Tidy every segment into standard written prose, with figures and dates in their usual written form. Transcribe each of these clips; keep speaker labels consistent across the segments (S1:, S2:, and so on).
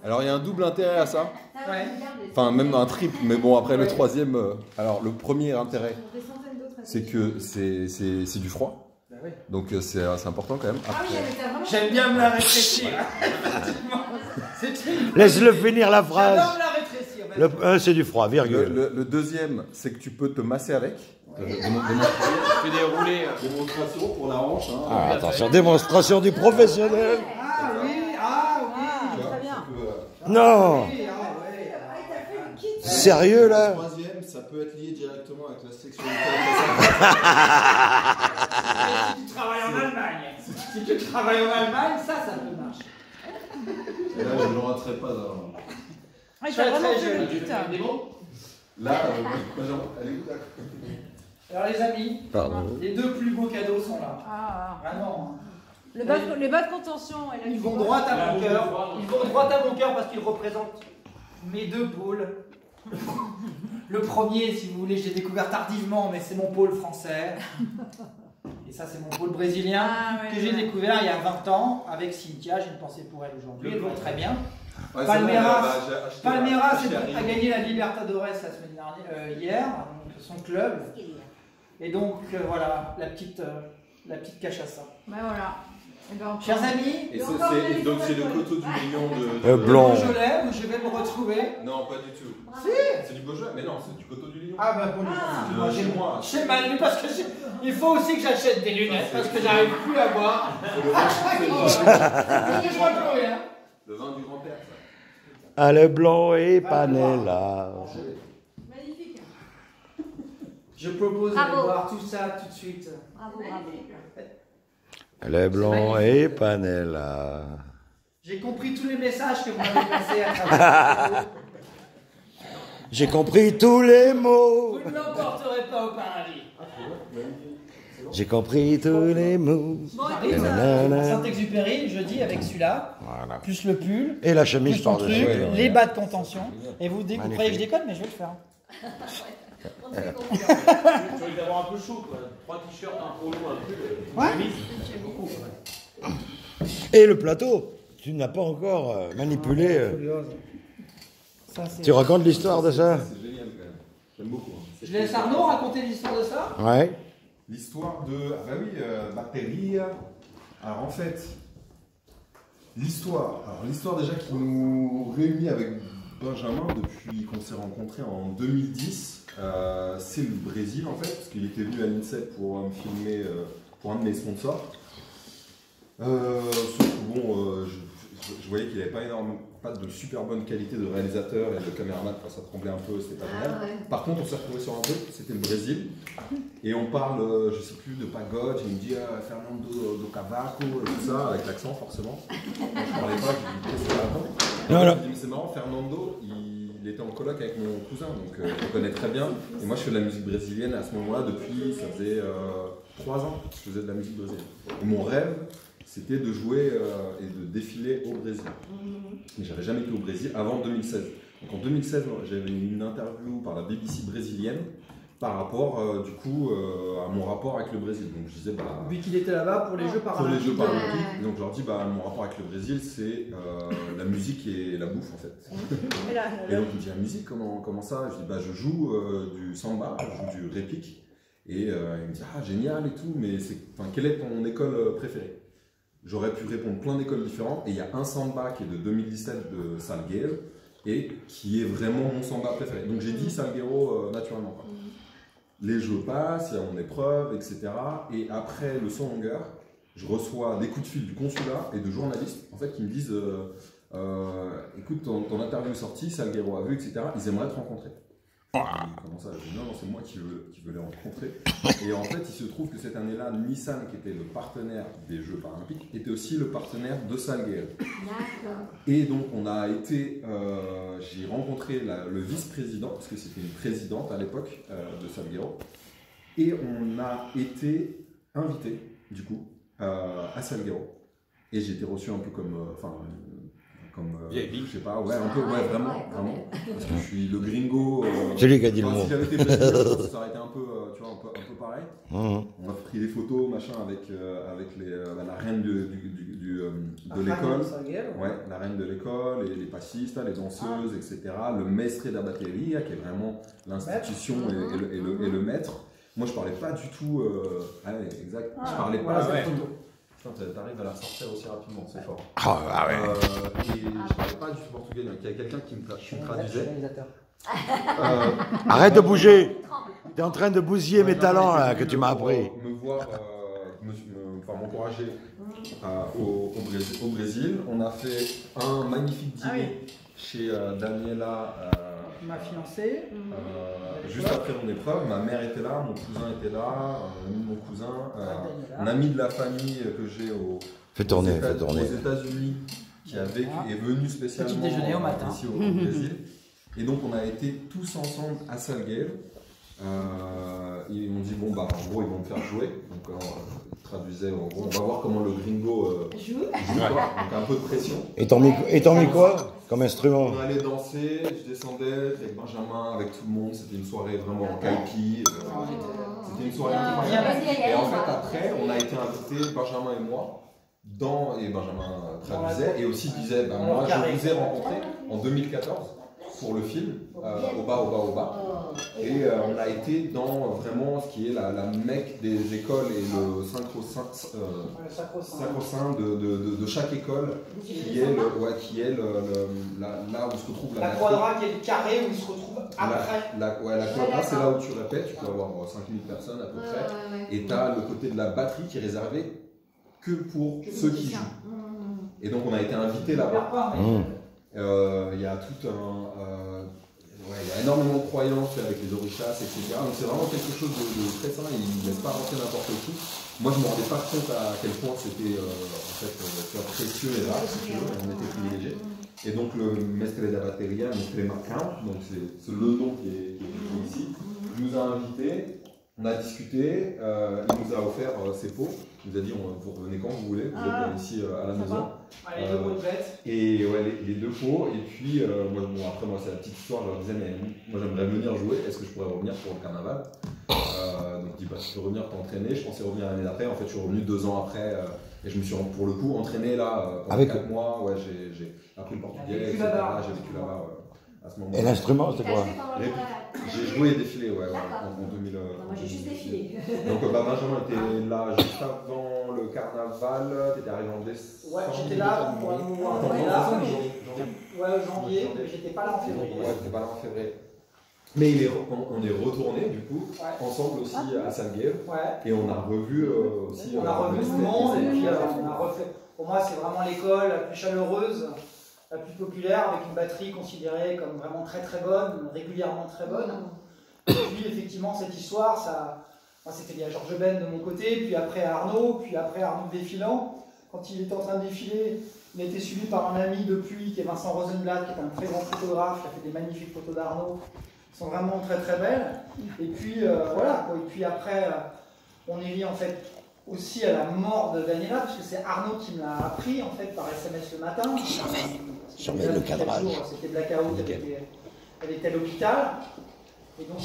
S1: Alors il y a un double intérêt à ça.
S2: Ouais.
S1: Enfin même un triple, mais bon après le troisième. Alors le premier intérêt, c'est que c'est du froid. Donc c'est important quand même.
S2: J'aime bien me la rétrécir.
S3: Laisse-le finir la phrase.
S2: J'adore me la rétrécir.
S3: Le 1, c'est du froid, virgule.
S1: Le deuxième, c'est que tu peux te masser avec.
S4: Je fais des roulés.
S1: Démonstration pour la hanche. Hein.
S3: Ah, attention, démonstration du professionnel.
S2: Ah oui,
S5: Très bien.
S3: Non.
S2: oui, ah ouais.
S3: Sérieux, là?
S1: Le troisième, ça peut être lié directement avec la sexualité.
S2: Si tu travailles en Allemagne, si tu travailles en Allemagne, ça peut marcher.
S1: Et là, je ne le raterai pas. Alors.
S5: Ah, il t'a vraiment
S2: Très
S5: fait le
S2: jeune.
S5: but.
S1: Là, allez, écoute.
S2: Alors les amis,
S3: Pardon.
S2: les deux plus beaux cadeaux sont là.
S5: Ah,
S2: Vraiment.
S5: les bas de contention. Et la
S2: Ils vont droit à mon cœur. Ils vont droit à mon cœur parce qu'ils représentent mes deux pôles. Le premier, si vous voulez, j'ai découvert tardivement, mais c'est mon pôle français. Et ça, c'est mon pôle brésilien que j'ai découvert il y a 20 ans avec Cynthia. J'ai une pensée pour elle aujourd'hui. Elle va très bien.
S1: Ouais,
S2: Palmeiras, Palmeiras
S1: a
S2: a gagné la Libertadores la semaine dernière, hier, donc son club. Et donc voilà, la petite cachaça.
S5: Ben voilà. Et ben,
S2: Chers amis,
S1: Et donc c'est le coteau du Lion de
S3: Blanc.
S2: Beaujolais, où je vais me retrouver.
S1: Non, pas du tout. C'est du Beaujolais, mais non, c'est du coteau du Lion.
S2: Ah bah bon,
S1: Chez moi.
S2: j'ai mal lu parce que il faut aussi que j'achète des lunettes parce que j'arrive plus à voir. Je vois plus rien.
S1: Le vin du grand-père, ça.
S3: Ah, le blanc et panella.
S5: magnifique.
S2: Je propose
S5: Bravo.
S2: de voir tout ça tout de suite.
S5: Bravo, bravo.
S3: Le blanc et panella.
S2: J'ai compris tous les messages que vous m'avez passés à travers.
S3: J'ai compris tous les mots.
S2: Vous ne l'emporterez pas au paradis.
S3: J'ai compris tous les mots.
S2: J'arrive à Saint-Exupéry, jeudi, avec celui-là,
S3: Voilà.
S2: plus le pull,
S3: Et la
S2: plus
S3: chemise
S2: son truc,
S3: par-dessus.
S2: les bas de contention. Et vous
S3: Magnifique.
S2: croyez que je déconne, mais je vais le faire.
S4: Tu risques d'avoir un peu chaud, quoi. 3 t-shirts, un polo, un pull.
S2: Ouais.
S4: C'est beaucoup.
S3: Et le plateau, tu n'as pas encore manipulé.
S2: Ça, c'est-
S3: Tu racontes l'histoire de ça?
S1: C'est génial quand même. J'aime beaucoup. Hein.
S2: Je laisse Arnaud raconter l'histoire de ça.
S3: Ouais.
S1: L'histoire de. Ah bah oui, Batterie. Alors en fait, l'histoire. Alors l'histoire déjà qui nous réunit avec Benjamin depuis qu'on s'est rencontrés en 2010, c'est le Brésil en fait, parce qu'il était venu à l'INSEP pour me filmer pour un de mes sponsors. Sauf que bon, je voyais qu'il n'avait pas de super bonne qualité de réalisateur et de caméraman, quand ça tremblait un peu, c'était pas génial. Par contre, on s'est retrouvé sur un truc, c'était le Brésil, et on parle, je sais plus, de pagode, il me dit Fernando do Cavaco, et tout ça, avec l'accent forcément. Moi, je parlais pas, je lui dis qu'est-ce que c'est là-dedans.
S3: Non, non.
S1: Je lui dis mais c'est marrant, Fernando, il était en coloc avec mon cousin, donc je le connais très bien. Et moi je fais de la musique brésilienne à ce moment-là depuis, ça faisait 3 ans que je faisais de la musique brésilienne. Et mon rêve, c'était de jouer et de défiler au Brésil. Mais j'avais jamais été au Brésil avant 2016. Donc en 2016, j'avais une interview par la BBC brésilienne par rapport du coup à mon rapport avec le Brésil. Donc je disais bah,
S2: Vu qu'il était là-bas pour les Jeux
S1: pour les
S2: paralympiques.
S1: Jeux paralympiques. Et donc je leur dis bah mon rapport avec le Brésil c'est la musique et la bouffe en fait.
S5: Et là,
S1: Et donc il me dit la musique comment ça? Je dis bah je joue du samba, je joue du répique. Et il me dit ah génial et tout, mais quelle est ton école préférée? J'aurais pu répondre plein d'écoles différentes et il y a un samba qui est de 2017 de Salgueiro et qui est vraiment mon samba préféré. Donc j'ai dit Salgueiro naturellement. Quoi. Les jeux passent, il y a mon épreuve, etc. Et après le son longueur, je reçois des coups de fil du consulat et de journalistes en fait, qui me disent écoute, ton interview est sortie, Salgueiro a vu, etc. Ils aimeraient te rencontrer. Comment ça? Je dis non, c'est moi qui veux les rencontrer. Et en fait, il se trouve que cette année-là, Nissan, qui était le partenaire des Jeux paralympiques, était aussi le partenaire de Salgueiro. Et donc, on a été, j'ai rencontré le vice-président, parce que c'était une présidente à l'époque de Salgueiro, et on a été invité, du coup, à Salgueiro. Et j'ai été reçu un peu comme, je sais pas, ouais, un peu, ouais, vraiment, parce que je suis le gringo.
S3: C'est lui qui a dit le mot.
S1: Si j'avais été brésilien, ça aurait été un peu, tu vois, un peu pareil. On a pris des photos, machin, avec la reine du de l'école. Ouais, la reine de l'école, les passistes, les danseuses, etc. Le maestre da batteria, qui est vraiment l'institution et le maître. Moi, je parlais pas du tout. Exact. Je parlais pas. Putain, t'arrives à la ressortir aussi rapidement, c'est fort.
S3: Ah ouais.
S1: Et je parlais pas du tout portugais, donc il y a quelqu'un qui me traduisait.
S3: Arrête de bouger. T'es en train de bousiller mes talents là, que tu m'as appris.
S1: Me voir, m'encourager au Brésil. On a fait un magnifique dîner chez Daniela,
S2: Ma fiancée.
S1: juste après mon épreuve. Ma mère était là, mon cousin était là, un ami de mon cousin, un ami de la famille que j'ai aux États-Unis qui est venu spécialement
S2: Petit déjeuner au matin.
S1: ici au Brésil. Et donc on a été tous ensemble à Salgueiro. Ils m'ont dit bon bah en gros ils vont me faire jouer. Donc ils traduisaient en gros on va voir comment le gringo joue quoi. Donc un peu de pression.
S3: Et t'en mis quoi comme instrument?
S1: On allait danser, je descendais avec Benjamin, avec tout le monde. C'était une soirée vraiment en caipi. C'était une soirée incroyable. Et en fait après on a été invités Benjamin et moi. Et Benjamin traduisait et aussi disait bah, moi je vous ai rencontré en 2014 pour le film Oba. Et on a été dans vraiment ce qui est la mecque des écoles et le sacro-saint de chaque école qui est là où se retrouve
S2: la quadra qui est le carré où il se retrouve après.
S1: La quadra c'est là où tu répètes, tu peux avoir 5000 personnes à peu près et tu as le côté de la batterie qui est réservé que pour ceux qui jouent. Et donc on a été invités là-bas. Il y a tout il y a énormément de croyances avec les orishas, etc. Donc c'est vraiment quelque chose de très sain, ils ne laissent pas rentrer n'importe qui. Moi je ne me rendais pas compte à quel point c'était précieux et rare, si tu veux, on était privilégiés. Et donc le Mestre da Bateria, Mestre Marcão, donc c'est le nom qui est ici, il nous a invités, on a discuté, il nous a offert ses pots. Il nous a dit vous revenez quand vous voulez, vous êtes ici à la maison.
S2: Les deux pots de bête.
S1: Et les deux pots. Et puis après moi c'est la petite histoire, je leur disais mais moi j'aimerais venir jouer, est-ce que je pourrais revenir pour le carnaval? Donc je dis bah tu peux revenir t'entraîner, je pensais revenir l'année d'après, en fait je suis revenu 2 ans après et je me suis pour le coup entraîné là pendant 4 mois, j'ai appris le portugais, etc. J'ai vécu là-bas. À ce moment.
S3: Et l'instrument, c'est quoi?
S1: J'ai joué et défilé en 2000.
S5: Moi j'ai juste défilé.
S1: Donc Benjamin était là juste avant le carnaval, t'étais arrivé en décembre.
S2: Ouais, j'étais là pour un moment. Janvier, mais j'étais pas là en février.
S1: Ouais, t'étais pas là en février. Mais on est retourné du coup, ensemble aussi à Salgueiro. Et on a revu aussi.
S2: On a revu tout le monde et puis on a refait. Pour moi, c'est vraiment l'école la plus chaleureuse, la plus populaire, avec une batterie considérée comme vraiment très très bonne, régulièrement très bonne. Et puis effectivement, cette histoire, moi c'était bien Georges Ben de mon côté, puis après Arnaud défilant. Quand il était en train de défiler, il a été suivi par un ami depuis, qui est Vincent Rosenblatt, qui est un très grand photographe, qui a fait des magnifiques photos d'Arnaud, qui sont vraiment très très belles. Et puis voilà, quoi. Et puis après, on est lié en fait aussi à la mort de Daniela, parce que c'est Arnaud qui me l'a appris en fait par SMS le matin.
S3: Surveille le cadrage.
S2: C'était blackout, elle était à l'hôpital. Et donc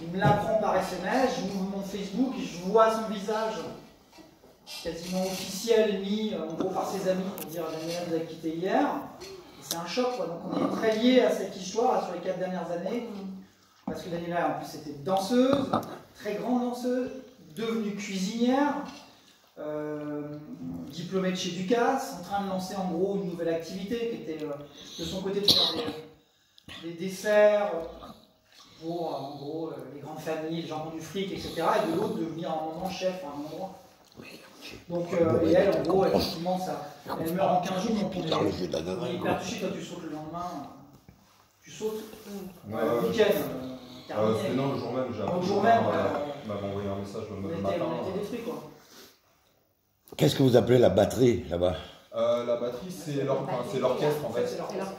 S2: il me l'apprend par SMS, j'ouvre mon Facebook et je vois son visage quasiment officiel mis en gros par ses amis pour dire Daniela nous a quittés hier. C'est un choc quoi. Donc on est très lié à cette histoire là, sur les 4 dernières années. Parce que Daniela en plus était danseuse, très grande danseuse, devenue cuisinière, diplômée de chez Ducasse, en train de lancer en gros une nouvelle activité qui était de son côté de faire des desserts pour en gros les grandes familles, les gens qui ont du fric, etc. Et de l'autre devenir un moment chef à un endroit. Donc et elle en gros effectivement elle meurt en 15 jours, donc on est hyper touché quand tu sautes le lendemain. Tu sautes le week-end.
S1: C'était non, le jour même, m'avait envoyé un message le matin.
S2: On était détruits quoi.
S3: Qu'est-ce que vous appelez la batterie là-bas?
S1: La batterie, c'est l'orchestre en fait.
S5: C'est l'orchestre,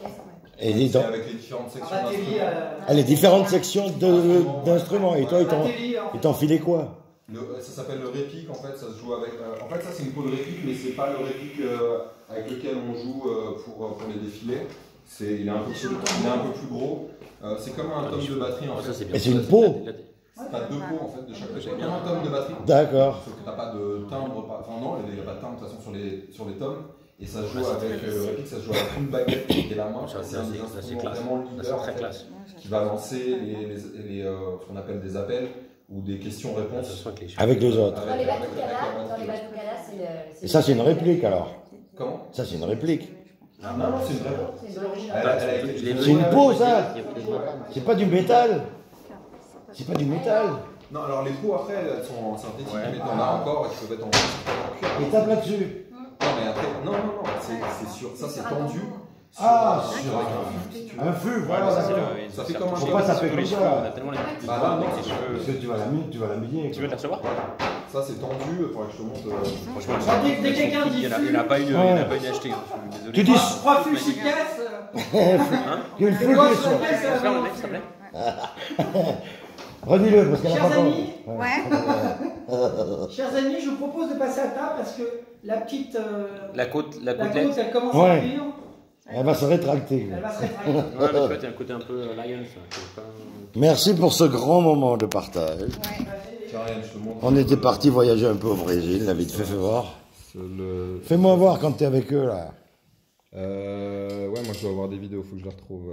S3: Et
S1: c'est avec les différentes sections d'instruments.
S3: Les différentes sections d'instruments. Et toi, ils t'ont filé quoi?
S1: Ça s'appelle le répique en fait, ça se joue avec. En fait, ça c'est une peau de répique, mais c'est pas le répique avec lequel on joue pour les défilés. Il est un peu plus gros. C'est comme un tome de batterie en fait.
S3: Mais c'est une peau.
S1: T'as deux pots en fait de chaque côté. Il y a un tome de batterie.
S3: D'accord.
S1: Sauf que t'as pas de timbre, enfin non, il n'y a pas de timbre de toute façon sur les tomes. Et ça se joue avec Repic, ça se joue avec une baguette et la main. C'est un des instruments vraiment leader en fait, qui va lancer ce qu'on appelle des appels ou des questions-réponses
S3: Avec les autres.
S6: Dans les Batucada, c'est.
S3: Et ça, c'est une réplique alors.
S1: Comment?
S3: Ça, c'est une réplique.
S1: Non, c'est une vraie peau.
S6: C'est l'original.
S3: C'est une peau, ça. C'est pas du métal. C'est pas du métal.
S1: Non, alors les peaux après, elles sont en synthétique, mais t'en as encore qui peuvent être en cuir.
S3: Et tape là-dessus.
S1: Non, mais après, non, c'est sûr, ça c'est tendu.
S3: Ah,
S1: sur
S3: un fût, voilà.
S1: Ça fait comme un
S3: Pourquoi ça fait comme ça?
S1: Bah là, non,
S3: Parce que tu vas la miner.
S4: Tu veux la recevoir?
S1: ça c'est tendu, il faudrait que je te montre.
S4: Franchement,
S2: Dès que quelqu'un dit
S4: il n'y en a pas une achetée. Je suis désolé.
S3: Tu dis.
S2: 3 fûts efficaces.
S3: Il
S2: Le
S3: faut
S2: doigt
S3: que
S2: sur
S3: ça.
S2: le pied, ça va.
S4: S'il te plaît.
S3: Redis-le, parce qu'elle a
S2: Chers
S3: pas
S2: amis,
S3: compris.
S2: Chers amis, je vous propose de passer à table parce que la petite.
S4: La côte,
S2: La côte, elle commence
S3: Ouais.
S2: à cuire.
S3: Elle va se rétracter.
S2: Elle va se rétracter.
S4: Ouais, mais tu vois, t'as un côté un peu Lion, ça.
S3: Merci pour ce grand moment de partage.
S1: Tiens, Ryan, je te montre.
S3: On était parti voyager un peu au Brésil, la vite fait voir.
S1: Le...
S3: Fais-moi voir quand t'es avec eux là.
S1: Ouais, moi je dois avoir des vidéos, faut que je les retrouve.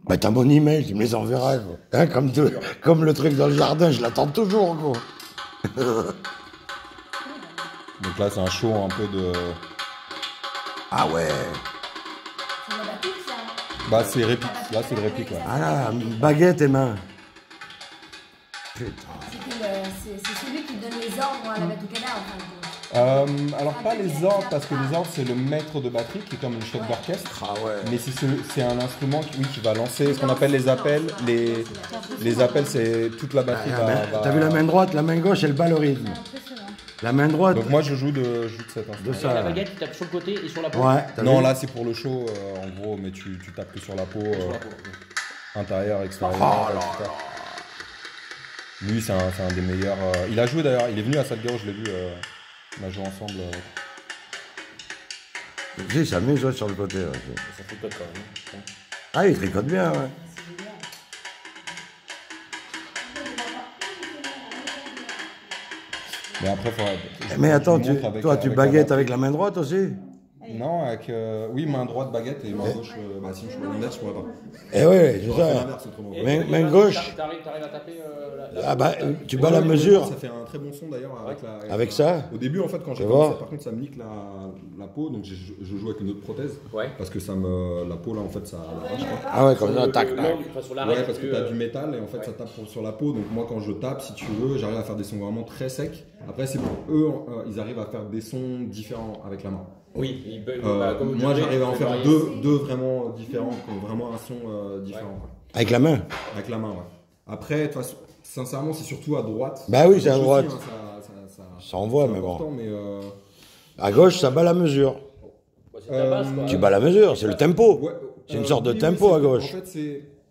S3: Bah t'as mon email, tu me les enverras quoi. Hein, comme le truc dans le jardin, je l'attends toujours quoi.
S1: Donc là, c'est un show un peu de.
S3: Ah ouais.
S6: C'est la Batuc, ça.
S1: Bah, c'est réplique. Là, c'est le réplique, ouais.
S3: Ah là, baguette et main. Putain.
S6: C'est celui qui donne les ordres à la Batucada, enfin.
S1: Alors, pas les ordres, parce que les ordres, c'est le maître de batterie qui est comme une chef d'orchestre.
S3: Ah ouais.
S1: Mais c'est un instrument qui va lancer ce qu'on appelle les appels. Les appels, c'est toute la batterie.
S3: T'as vu la main droite, la main gauche, elle bat le rythme. La main droite.
S1: Donc, moi, je joue de cet instrument.
S3: De ça.
S4: La baguette, tu tapes sur le côté et sur la peau.
S3: Ouais. t'as
S1: Non,
S3: vu
S1: là, c'est pour le show, en gros, mais tu tapes que sur la peau, intérieur, extérieur.
S3: Oh là
S1: etc. Lui, c'est un des meilleurs. Il a joué d'ailleurs, il est venu à Salguero, je l'ai vu. On a joué ensemble.
S3: Si, ça s'amuse ouais, sur le côté. Ouais.
S4: Ça fait quoi quand même?
S3: Ah, il tricote bien, ouais.
S1: Mais après,
S3: Mais attends,
S1: je montre avec-
S3: toi, tu
S1: avec
S3: baguettes
S1: la
S3: avec la main droite aussi?
S1: Non, avec. Oui, main droite baguette et main gauche. Bah, si je peux le mettre, je pourrais pas.
S3: Eh ouais, c'est
S1: C'est
S3: ça.
S1: l'inverse, autrement.
S3: Main gauche.
S4: T'arrives à taper
S3: Ah bah, tu bats la mesure.
S1: Ça fait un très bon son d'ailleurs
S3: Avec ça?
S1: Au début, en fait, quand j'ai
S3: Tu
S1: commencé,
S3: vois
S1: par contre, ça me nique la peau, donc je joue avec une autre prothèse.
S4: Ouais.
S1: Parce que la peau là, en fait, ça l'arrache. quoi.
S3: Ah ouais, comme ça, tac, tac.
S4: Sur l'arrêt.
S1: Ouais, parce que t'as du métal et en fait ça tape sur la peau. Donc moi quand je tape, si tu veux, j'arrive à faire des sons vraiment très secs. Après c'est pour eux, ils arrivent à faire des sons différents avec la main.
S4: Oui,
S1: Moi j'arrive à en faire deux vraiment différents, qui ont vraiment un son différent. quoi.
S3: Avec la main?
S1: Avec la main, ouais. Après, de toute façon, sincèrement, c'est surtout à droite.
S3: Bah oui, c'est à
S1: Gauche
S3: droite.
S1: aussi, hein,
S3: Ça envoie,
S1: c'est
S3: mais bon.
S1: important, mais
S3: À gauche, ça bat la mesure.
S4: C'est ta base, quoi.
S3: Tu bats la mesure, c'est le tempo.
S1: ouais,
S3: C'est une sorte de
S1: oui,
S3: tempo
S1: c'est-
S3: à gauche.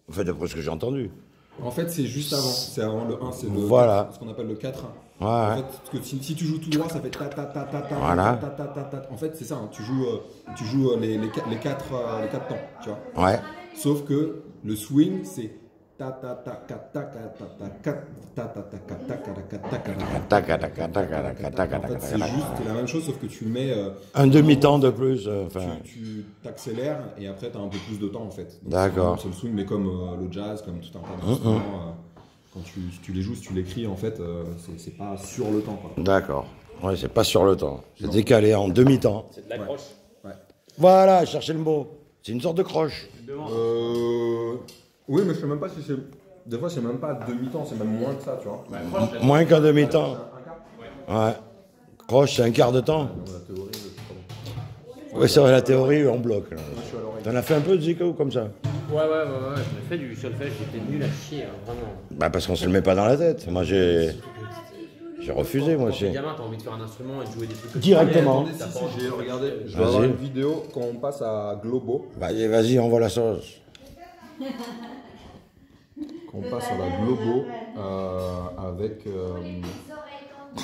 S1: En fait,
S3: D'après ce que j'ai entendu.
S1: c'est juste avant. C'est avant le 1, c'est le
S3: Voilà.
S1: ce qu'on appelle le 4.
S3: Ouais.
S1: En fait, parce que si tu joues tout droit, ça fait ta ta ta ta ta
S3: Voilà.
S1: ta ta ta ta. En fait, c'est ça. hein, tu joues les quatre temps, tu vois.
S3: Ouais.
S1: Sauf que le swing, c'est ta ta ta ta ta ta ta ta ta ta ta ta ta ta ta ta ta. En fait, c'est juste la même chose, sauf que tu mets
S3: Un demi-temps de plus. Enfin.
S1: tu t'accélères et après tu as un peu plus de temps en fait. Donc,
S3: D'accord.
S1: c'est le swing, mais comme le jazz, comme tout un tas d'instruments, quand tu les joues, si tu l'écris, en fait, c'est pas sur le temps. Quoi.
S3: D'accord. Ouais, c'est pas sur le temps. C'est décalé en demi-temps.
S4: C'est de la croche.
S3: Voilà, cherchez le mot. C'est une sorte de croche.
S1: Oui, mais je sais même pas si c'est. Des fois, c'est même pas demi-temps, c'est même moins que ça, tu vois.
S3: Moins qu'un demi-temps. Ouais. Croche, c'est un quart de temps.
S1: La théorie,
S3: Oui, c'est vrai, la théorie, on bloque. là. T'en as fait un peu de Zico comme ça?
S4: Ouais. Je me fais du solfège, j'étais nul à chier, hein, vraiment.
S3: Bah, parce qu'on se le met pas dans la tête. Moi, j'ai refusé, moi
S4: Quand t'es
S3: aussi.
S4: gamin, t'as envie de faire un instrument et de jouer des trucs.
S3: Directement.
S1: si, j'ai regardé. Je
S3: vais avoir une
S1: vidéo quand on passe à Globo.
S3: Vas-y, envoie la sauce.
S1: Quand on passe à la Globo avec.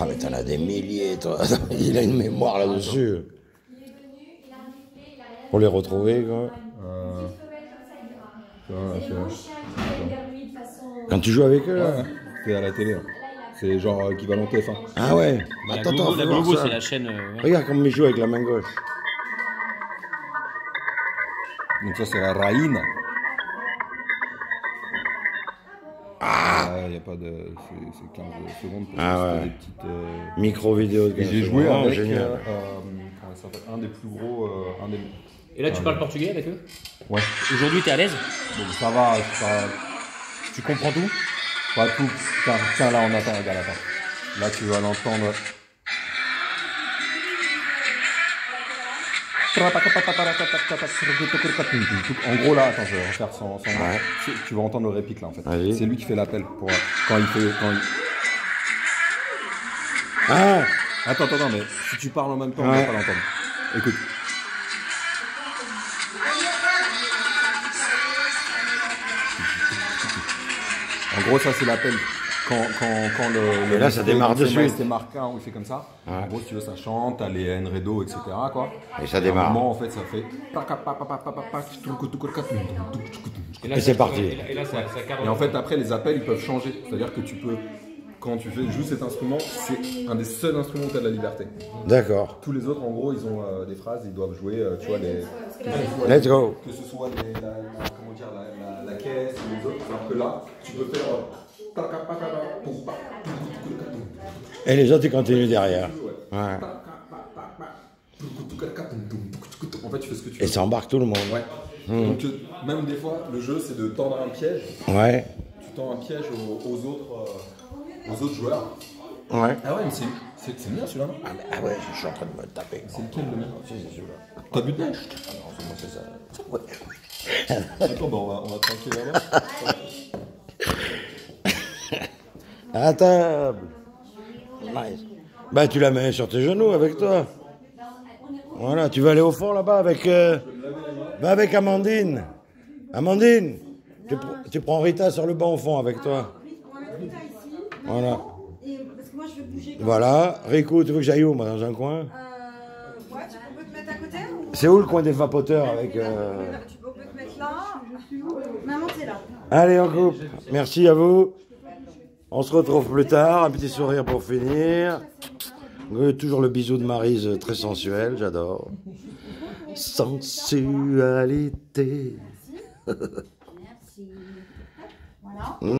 S3: Ah, mais t'en as des milliers, toi. Il a une mémoire là-dessus. Pour les retrouver, quoi. Quand tu joues avec eux, là.
S1: Ouais, c'est à la télé. Hein. C'est genre équivalent TF1.
S3: Ah ouais.
S4: La
S3: Attends,
S4: Globo,
S3: fais
S4: la
S3: voir
S4: Globo,
S3: ça.
S4: c'est la chaîne. Ouais.
S3: Regarde comme il joue avec la main gauche.
S1: Donc ça c'est la Raïna. Il n'y a pas de... C'est 15 secondes pour
S3: Ah
S1: tester
S3: ouais.
S1: des petites...
S3: Micro-vidéo de
S1: Et
S3: 15
S1: j'ai joué
S3: secondes.
S1: avec
S3: Génial.
S1: comment ça s'appelle, un des plus gros... un des...
S4: Et là, tu parles portugais avec eux?
S1: Ouais.
S4: Aujourd'hui, t'es à l'aise?
S1: Donc ça va, tu comprends tout? Pas tout. Tiens là on attend, regarde, attends. Là tu vas l'entendre. En gros là, attends, je vais refaire sans
S3: Ouais.
S1: Tu vas entendre le répique là en fait.
S3: Vas-y.
S1: C'est lui qui fait l'appel pour quand il fait.
S3: Ah.
S1: Attends, mais si tu parles en même temps, on
S3: Ouais.
S1: va pas l'entendre. Écoute. En gros, ça c'est l'appel. Quand le
S3: Et là, ça démarre de suite.
S1: C'est marqué, où il fait comme ça.
S3: Ouais.
S1: En gros, si tu veux, ça chante, t'as les Enredo, etc. Quoi.
S3: Et ça
S1: À un
S3: démarre.
S1: moment, en fait, ça fait.
S3: Et c'est parti.
S4: Et là, ça cadre.
S1: Et en fait, après, les appels, ils peuvent changer. C'est-à-dire que tu peux, quand tu joues cet instrument, c'est un des seuls instruments où tu as de la liberté.
S3: D'accord.
S1: Tous les autres, en gros, ils ont des phrases, ils doivent jouer, tu vois,
S3: Let's go.
S1: que ce soit comment dire, la caisse ou les autres. Alors que là, tu peux faire.
S3: Et les autres, ils continuent derrière. Ouais.
S1: En fait, tu fais ce que tu
S3: Et
S1: veux.
S3: ça embarque tout le monde.
S1: Ouais. Donc, même des fois, le jeu, c'est de tendre un piège.
S3: Ouais.
S1: Tu tends un piège aux autres joueurs.
S3: Ouais.
S1: Ah ouais, mais c'est bien celui-là.
S3: Ah ouais, je suis en train de me taper.
S1: C'est lequel le mien?
S3: C'est celui-là.
S1: T'as bu de neige?
S3: Ah non, c'est moi, c'est ça.
S1: Attends, bah on va tranquille là-bas.
S3: À table. Nice. Bah, tu la mets sur tes genoux avec toi. Voilà, tu vas aller au fond là-bas avec. Va avec Amandine. Amandine, tu prends Rita sur le banc au fond avec toi.
S5: On va mettre Rita ici.
S3: Voilà.
S5: Et, parce que moi, je veux bouger. Comme
S3: Voilà. Rico, tu veux que j'aille où, moi, dans un coin?
S5: Ouais, tu peux te mettre à côté ou...
S3: C'est où le coin des vapoteurs avec.
S5: Tu peux te mettre là. Maman, t'es là.
S3: Allez, on coupe. Merci à vous. On se retrouve plus tard. Un petit sourire pour finir. Toujours le bisou de Maryse, très sensuel, j'adore. Sensualité.
S6: Merci. Voilà.